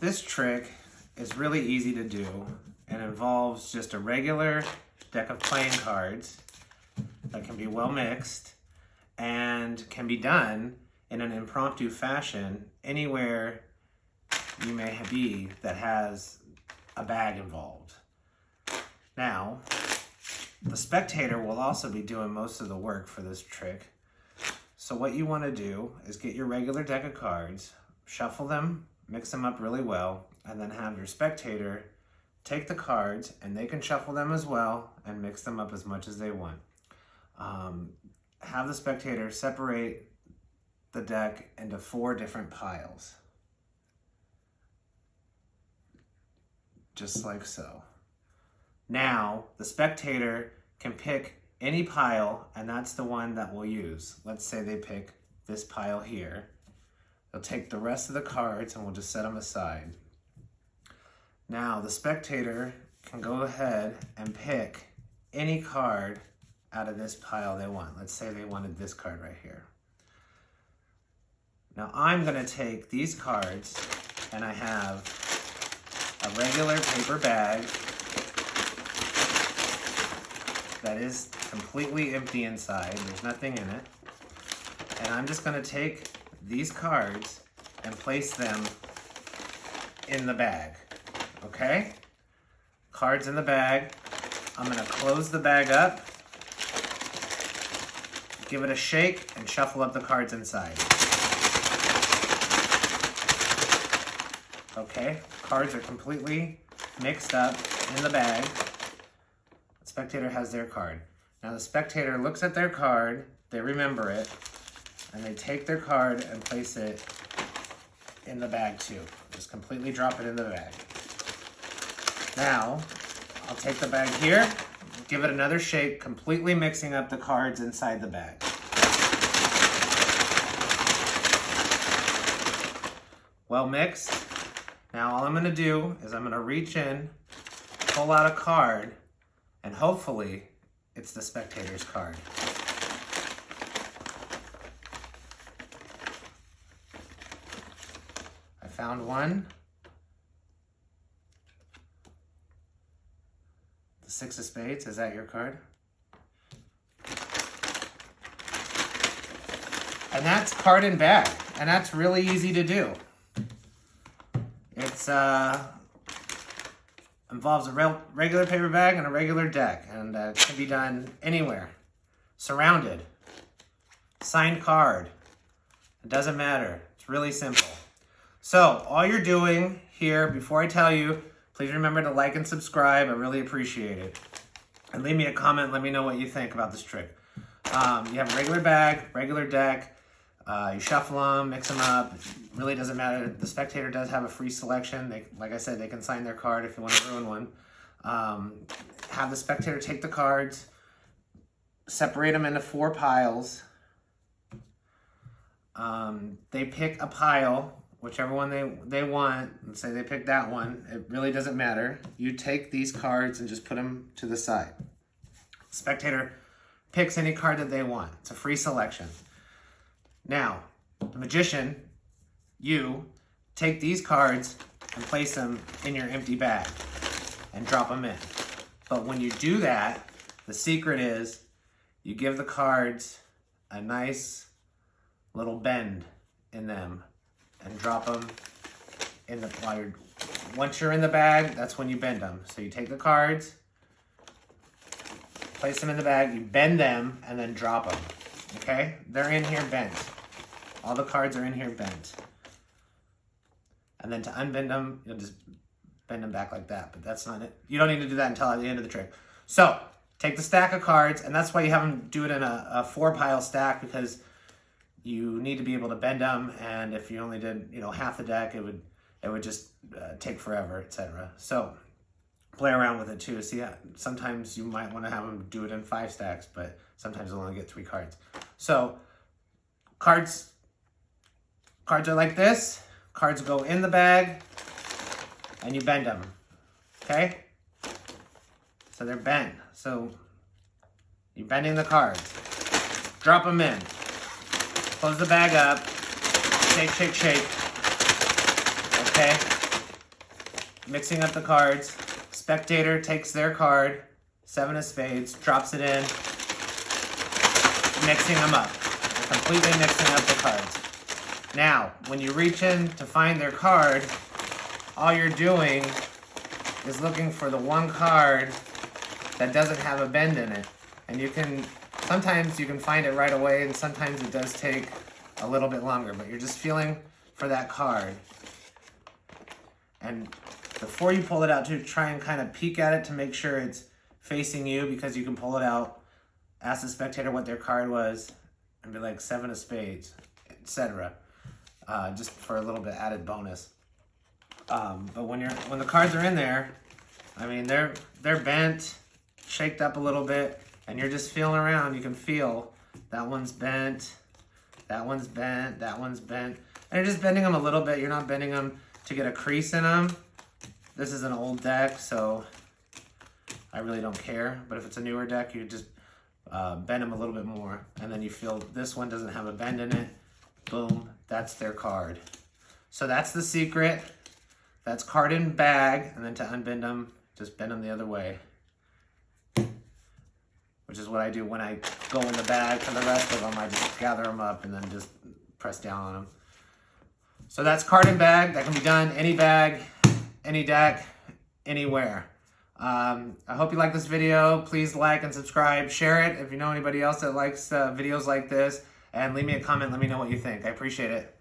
This trick is really easy to do and involves just a regular deck of playing cards that can be well mixed and can be done in an impromptu fashion anywhere you may be that has a bag involved. Now, the spectator will also be doing most of the work for this trick. So what you want to do is get your regular deck of cards, shuffle them, mix them up really well, and then have your spectator take the cards, and they can shuffle them as well and mix them up as much as they want. Have the spectator separate the deck into 4 different piles. Just like so. Now, the spectator can pick any pile, and that's the one that we'll use. Let's say they pick this pile here. They'll take the rest of the cards and we'll just set them aside. Now, the spectator can go ahead and pick any card out of this pile they want. Let's say they wanted this card right here. Now, I'm gonna take these cards, and I have a regular paper bag that is completely empty inside. There's nothing in it. And I'm just gonna take these cards and place them in the bag, okay? Cards in the bag. I'm gonna close the bag up, give it a shake, and shuffle up the cards inside. Okay, cards are completely mixed up in the bag. The spectator has their card. Now the spectator looks at their card, they remember it, and they take their card and place it in the bag too. Just completely drop it in the bag. Now, I'll take the bag here, give it another shake, completely mixing up the cards inside the bag. Well mixed. Now all I'm gonna do is I'm gonna reach in, pull out a card, and hopefully it's the spectator's card. I found one. The 6 of spades, is that your card? And that's card and bag, and that's really easy to do. It's involves a regular paper bag and a regular deck, and it can be done anywhere. Surrounded, signed card, it doesn't matter. It's really simple. So all you're doing here, before I tell you, please remember to like and subscribe. I really appreciate it. And leave me a comment, let me know what you think about this trick. You have a regular bag, regular deck, you shuffle them, mix them up. It really doesn't matter. The spectator does have a free selection. Like I said, they can sign their card if you want to ruin one. Have the spectator take the cards, separate them into 4 piles. They pick a pile, whichever one they want. Let's say they pick that one. It really doesn't matter. You take these cards and just put them to the side. Spectator picks any card that they want. It's a free selection. Now, the magician, you take these cards and place them in your empty bag and drop them in. But when you do that, the secret is you give the cards a nice little bend in them and drop them in the, once you're in the bag, that's when you bend them. So you take the cards, place them in the bag, you bend them, and then drop them. Okay? They're in here bent. All the cards are in here bent. And then to unbend them, you'll just bend them back like that. But that's not it. You don't need to do that until at the end of the trick. So, take the stack of cards, and that's why you have them do it in a 4-pile stack, because you need to be able to bend them, and if you only did, half the deck, it would just take forever, etc. So, play around with it too. See, sometimes you might want to have them do it in 5 stacks, but sometimes they'll only get 3 cards. So, cards are like this. Cards go in the bag, and you bend them. Okay? So they're bent. So you're bending the cards. Drop them in. Close the bag up. Shake, shake, shake. Okay? mixing up the cards. Spectator takes their card, 7 of spades, drops it in, mixing them up. They're completely mixing up the cards. Now, when you reach in to find their card, all you're doing is looking for the one card that doesn't have a bend in it. And sometimes you can find it right away, and sometimes it does take a little bit longer, but you're just feeling for that card. And before you pull it out, to try and kind of peek at it to make sure it's facing you, because you can pull it out, ask the spectator what their card was, and be like 7 of spades, etc. Just for a little bit added bonus. But when the cards are in there, I mean they're bent, shaked up a little bit, and you're just feeling around. You can feel that one's bent, that one's bent, that one's bent, and you're just bending them a little bit. You're not bending them to get a crease in them. This is an old deck, so I really don't care. But if it's a newer deck, you just bend them a little bit more, and then you feel this one doesn't have a bend in it. Boom, that's their card. So that's the secret. That's card in bag, and then to unbend them, just bend them the other way. Which is what I do when I go in the bag. For the rest of them, I just gather them up and then just press down on them. So that's card in bag. That can be done any bag, any deck, anywhere. I hope you like this video. Please like and subscribe. Share it if you know anybody else that likes videos like this. And leave me a comment. Let me know what you think. I appreciate it.